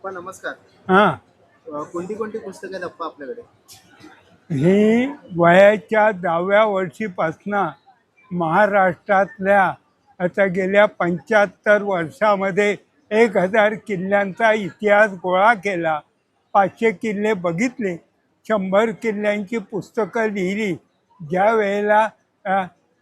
अप्पा नमस्कार. हां, कोणती कोणती पुस्तकं आहेत अप्पा आपल्याकडे? ही वयाच्या 10व्या वर्षीपासनं महाराष्ट्रातल्या आता गेल्या 75 वर्षामध्ये 1000 किल्ल्यांचा इतिहास गोळा केला. 500 किल्ले बघितले, 100 किल्ल्यांची पुस्तकं लिहिली. ज्या वेळेला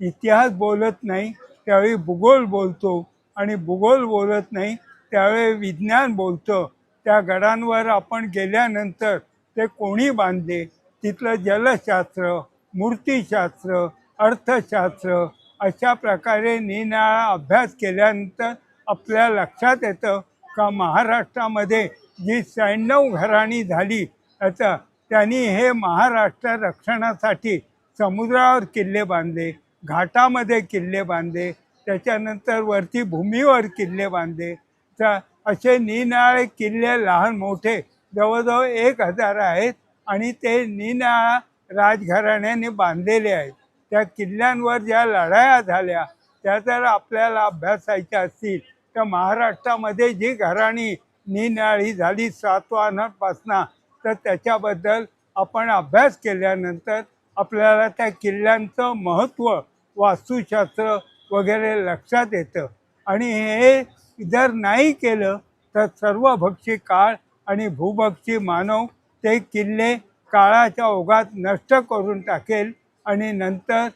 इतिहास बोलत नाही त्यावेळी भूगोल बोलतो आणि भूगोल बोलत नाही त्यावेळी विज्ञान बोलतो. त्या गडांवर आपण गेल्यानंतर ते कोणी बांधले, तिथलं जलशास्त्र, मूर्तिशास्त्र, अर्थशास्त्र अशा प्रकारे निनाळा अभ्यास केल्यानंतर आपल्या लक्षात येतं का महाराष्ट्रामध्ये जी 96 घराणी झाली आता त्यांनी हे महाराष्ट्र रक्षणासाठी समुद्रावर किल्ले बांधले, घाटामध्ये किल्ले बांधले, त्याच्यानंतर वरती भूमीवर किल्ले बांधले. तर असे निनाळे किल्ले लहान मोठे जवळजवळ 1000 आहेत आणि ते निनाळा राजघराण्याने बांधलेले आहेत. त्या किल्ल्यांवर ज्या लढाया झाल्या त्या जर आपल्याला अभ्यासायच्या असतील तर महाराष्ट्रामध्ये जी घराणी निनाळी झाली सातवाहनापासनं तर त्याच्याबद्दल आपण अभ्यास केल्यानंतर आपल्याला त्या किल्ल्यांचं महत्त्व, वास्तुशास्त्र वगैरे लक्षात येतं. आणि हे जर नाही केलं तर सर्वभक्षी काळ आणि भूभक्षी मानव ते किल्ले काळाच्या ओघात नष्ट करून टाकेल आणि नंतर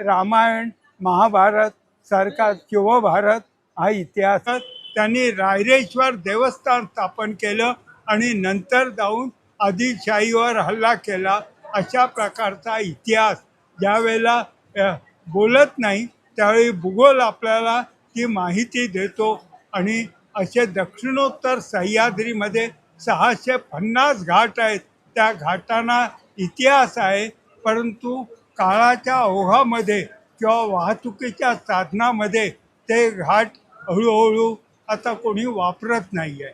रामायण महाभारत सारखा शिवभारत हा इतिहास त्यांनी रायरेश्वर देवस्थान स्थापन केलं आणि नंतर जाऊन आदिलशाहीवर हल्ला केला. अशा प्रकारचा इतिहास ज्यावेळेला बोलत नाही त्यावेळी भूगोल आपल्याला ती माहिती देतो. आणि असे दक्षिणोत्तर सह्याद्रीमध्ये 650 घाट आहेत. त्या घाटांना इतिहास आहे, परंतु काळाच्या ओघामध्ये किंवा वाहतुकीच्या साधनामध्ये ते घाट हळूहळू आता कोणी वापरत नाही आहे.